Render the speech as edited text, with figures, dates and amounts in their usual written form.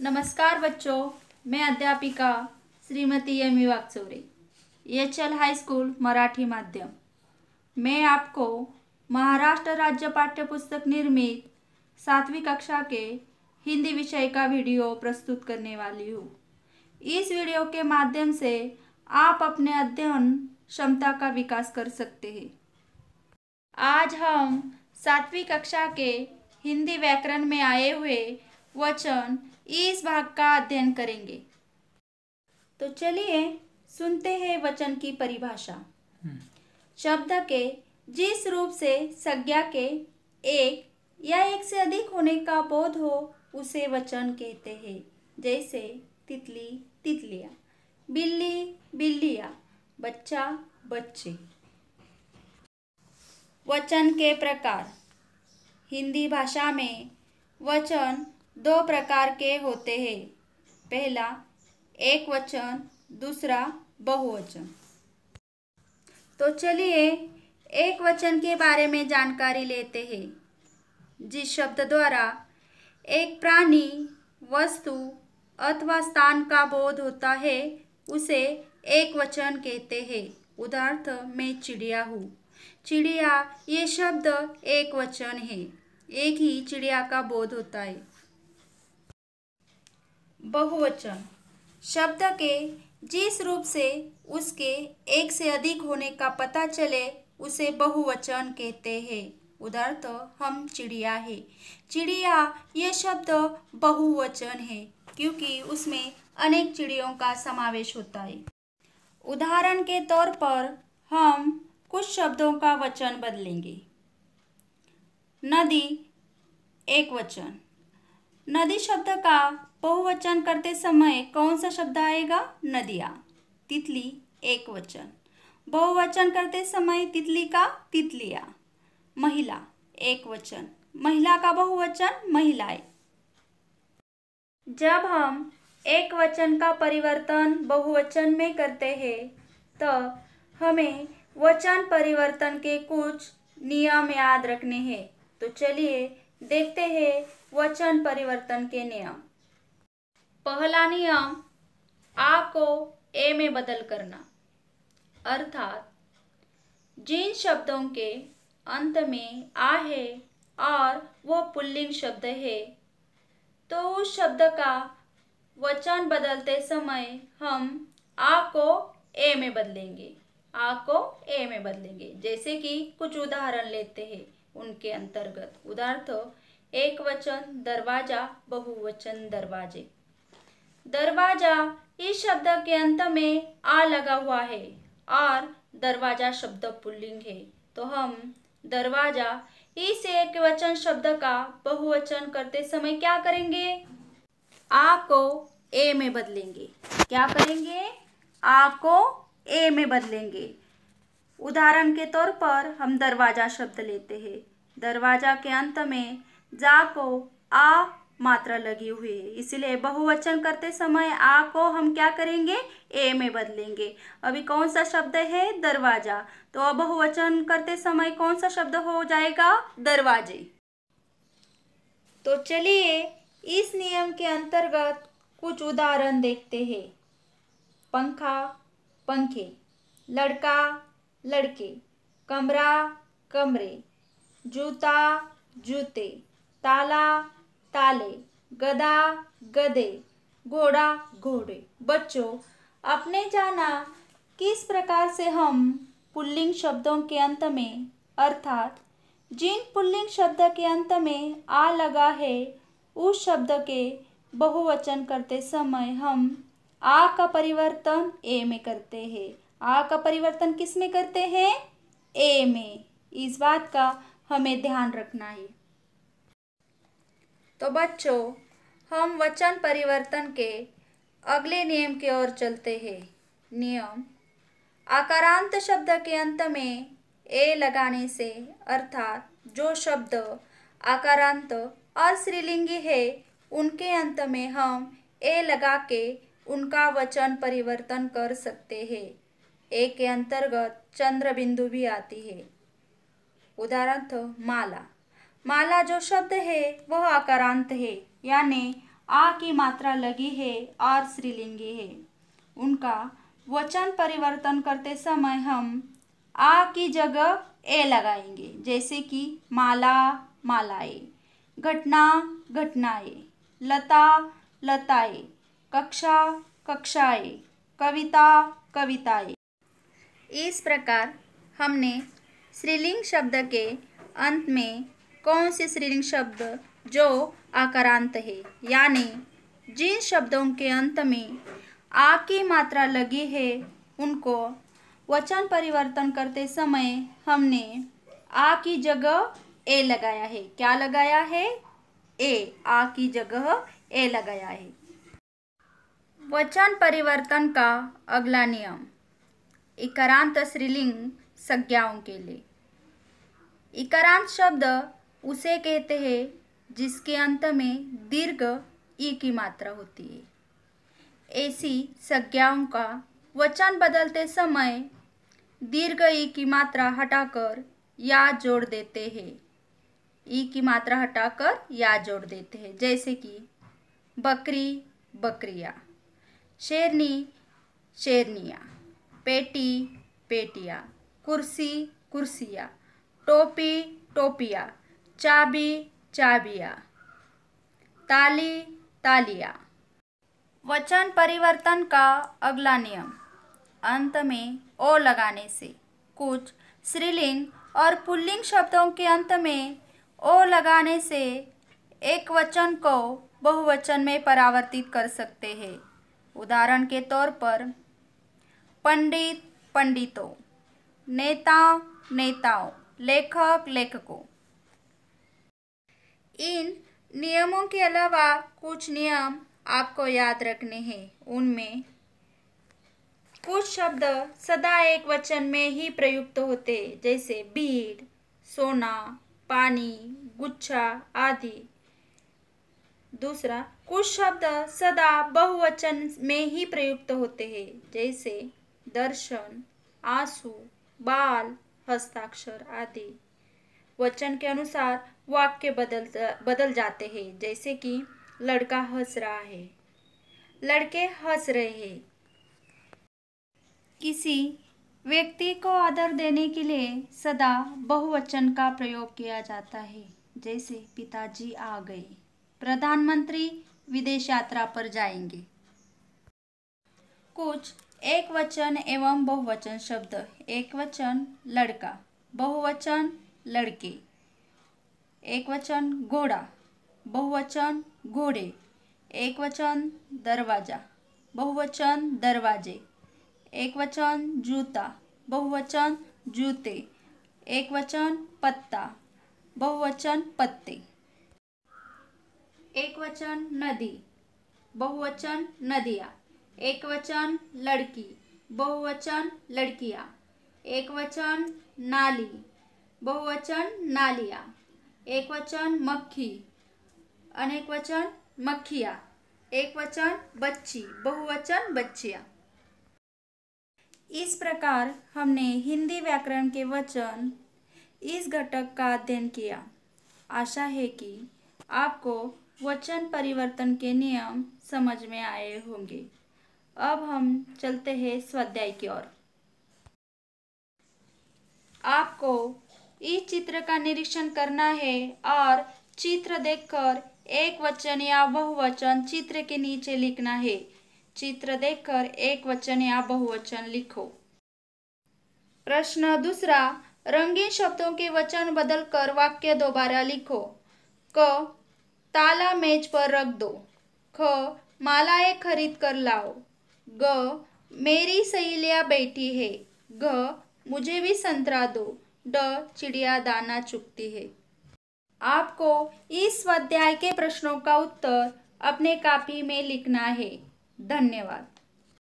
नमस्कार बच्चों, मैं अध्यापिका Shrimati M Wakchaure, HL high school Marathi माध्यम। मैं आपको महाराष्ट्र राज्य पाठ्यपुस्तक निर्मित 7वीं कक्षा के हिंदी विषय का वीडियो प्रस्तुत करने वाली हूँ। इस वीडियो के माध्यम से आप अपने अध्ययन क्षमता का विकास कर सकते हैं। आज हम 7वीं कक्षा के हिंदी व्याकरण में आए हुए वचन इस भाग का अध्ययन करेंगे। तो चलिए सुनते हैं वचन की परिभाषा। शब्द के जिस रूप से संज्ञा के एक या एक से अधिक होने का बोध हो उसे वचन कहते हैं। जैसे तितली, तितलियाँ, बिल्ली, बिल्लियाँ, बच्चा, बच्चे। वचन के प्रकार। हिंदी भाषा में वचन 2 प्रकार के होते हैं। पहला एक वचन, दूसरा बहुवचन। तो चलिए एक वचन के बारे में जानकारी लेते हैं। जिस शब्द द्वारा एक प्राणी, वस्तु अथवा स्थान का बोध होता है उसे एक वचन कहते हैं। उदाहरण मैं चिड़िया हूँ। चिड़िया ये शब्द एक वचन है। एक ही चिड़िया का बोध होता है। बहुवचन शब्द के जिस रूप से उसके एक से अधिक होने का पता चले उसे बहुवचन कहते हैं। उदाहरण हम चिड़िया है। चिड़िया ये शब्द बहुवचन है क्योंकि उसमें अनेक चिड़ियों का समावेश होता है। उदाहरण के तौर पर हम कुछ शब्दों का वचन बदलेंगे। नदी एक वचन। नदी शब्द का बहुवचन करते समय कौन सा शब्द आएगा? नदियाँ। तितली एक वचन। बहुवचन करते समय तितली का तितलियाँ। महिला एक वचन। महिला का बहुवचन महिलाएं। जब हम एक वचन का परिवर्तन बहुवचन में करते हैं तो हमें वचन परिवर्तन के कुछ नियम याद रखने हैं। तो चलिए देखते हैं वचन परिवर्तन के नियम। पहला नियम आ को ए में बदल करना। अर्थात जिन शब्दों के अंत में आ है और वो पुल्लिंग शब्द है तो उस शब्द का वचन बदलते समय हम आ को ए में बदलेंगे। आ को ए में बदलेंगे। जैसे कि कुछ उदाहरण लेते हैं उनके अंतर्गत। उदाहरण एक वचन दरवाजा, बहुवचन दरवाजे। दरवाजा इस शब्द के अंत में आ लगा हुआ है और दरवाजा शब्द पुल्लिंग है तो हम दरवाजा इस एक वचन शब्द का बहुवचन करते समय क्या करेंगे? आ को ए में बदलेंगे। क्या करेंगे? आ को ए में बदलेंगे। उदाहरण के तौर पर हम दरवाजा शब्द लेते हैं। दरवाजा के अंत में जा को आ मात्रा लगी हुई है, इसलिए बहुवचन करते समय आ को हम क्या करेंगे? ए में बदलेंगे। अभी कौन सा शब्द है? दरवाजा। तो बहुवचन करते समय कौन सा शब्द हो जाएगा? दरवाजे। तो चलिए इस नियम के अंतर्गत कुछ उदाहरण देखते हैं। पंखा, पंखे। लड़का, लड़के। कमरा, कमरे। जूता, जूते। ताला, ताले। गधा, गधे। घोड़ा, घोड़े। बच्चों, आपने जाना किस प्रकार से हम पुल्लिंग शब्दों के अंत में अर्थात जिन पुल्लिंग शब्द के अंत में आ लगा है उस शब्द के बहुवचन करते समय हम आ का परिवर्तन ए में करते हैं। आ का परिवर्तन किस में करते हैं? ए में। इस बात का हमें ध्यान रखना है। तो बच्चों, हम वचन परिवर्तन के अगले नियम की ओर चलते हैं। नियम आकारांत शब्द के अंत में ए लगाने से अर्थात जो शब्द आकारांत और स्त्रीलिंगी है उनके अंत में हम ए लगा के उनका वचन परिवर्तन कर सकते हैं। ए के अंतर्गत चंद्र बिंदु भी आती है। उदाहरण माला। माला जो शब्द है वह आकारांत है, यानी आ की मात्रा लगी है और स्त्रीलिंगी है। उनका वचन परिवर्तन करते समय हम आ की जगह ए लगाएंगे, जैसे कि माला मालाएं, घटना घटनाएं, लता लताएं, कक्षा कक्षाएं, कविता कविताएं। इस प्रकार हमने स्त्रीलिंग शब्द के अंत में कौन से स्त्रीलिंग शब्द जो आकारांत है, यानी जिन शब्दों के अंत में आ की मात्रा लगी है, उनको वचन परिवर्तन करते समय हमने आ की जगह ए लगाया है। क्या लगाया है? ए। आ की जगह ए लगाया है। वचन परिवर्तन का अगला नियम इकारांत स्त्रीलिंग संज्ञाओं के लिए। इकारांत शब्द उसे कहते हैं जिसके अंत में दीर्घ ई की मात्रा होती है। ऐसी संज्ञाओं का वचन बदलते समय दीर्घ ई की मात्रा हटाकर या जोड़ देते हैं। ई की मात्रा हटाकर या जोड़ देते हैं, जैसे कि बकरी बकरियां, शेरनी शेरनियां, पेटी पेटियां, कुर्सी कुर्सियां, टोपी टोपियां, चाबी चाबियां, ताली तालियां। वचन परिवर्तन का अगला नियम अंत में ओ लगाने से। कुछ स्त्रीलिंग और पुल्लिंग शब्दों के अंत में ओ लगाने से एक वचन को बहुवचन में परावर्तित कर सकते हैं। उदाहरण के तौर पर पंडित पंडितों, नेता नेताओं, लेखक लेखकों। इन नियमों के अलावा कुछ नियम आपको याद रखने हैं। उनमें कुछ शब्द सदा एक वचन में ही प्रयुक्त होते, जैसे भीड़, सोना, पानी, गुच्छा आदि। दूसरा, कुछ शब्द सदा बहुवचन में ही प्रयुक्त होते हैं, जैसे दर्शन, आंसू, बाल, हस्ताक्षर आदि। वचन के अनुसार वाक्य बदल जाते हैं, जैसे कि लड़का हंस रहा है, लड़के हंस रहे हैं। किसी व्यक्ति को आदर देने के लिए सदा बहुवचन का प्रयोग किया जाता है, जैसे पिताजी आ गए, प्रधानमंत्री विदेश यात्रा पर जाएंगे। कुछ एक वचन एवं बहुवचन शब्द। एक वचन लड़का, बहुवचन लड़के। एक वचन घोड़ा, बहुवचन घोड़े। एक वचन दरवाजा, बहुवचन दरवाजे। एक वचन जूता, बहुवचन जूते। एक वचन पत्ता, बहुवचन पत्ते। एक वचन नदी, बहुवचन नदियाँ। एक वचन लड़की, बहुवचन लड़कियाँ। एक वचन नाली, बहुवचन नालियाँ। एक वचन मक्खी, अनेक वचन मक्खियाँ। एक वचन बच्ची, बहुवचन बच्चियाँ। इस प्रकार हमने हिंदी व्याकरण के वचन इस घटक का अध्ययन किया। आशा है कि आपको वचन परिवर्तन के नियम समझ में आए होंगे। अब हम चलते हैं स्वाध्याय की ओर। आपको इस चित्र का निरीक्षण करना है और चित्र देखकर एक वचन या बहुवचन चित्र के नीचे लिखना है। चित्र देखकर एक वचन या बहुवचन लिखो। प्रश्न दूसरा, रंगीन शब्दों के वचन बदलकर वाक्य दोबारा लिखो। क, ताला मेज पर रख दो। ख, मालाएं खरीद कर लाओ। ग, मेरी सहेलियां बैठी है। घ, मुझे भी संतरा दो। ड, चिड़िया दाना चुगती है। आपको इस स्वाध्याय के प्रश्नों का उत्तर अपने कॉपी में लिखना है। धन्यवाद।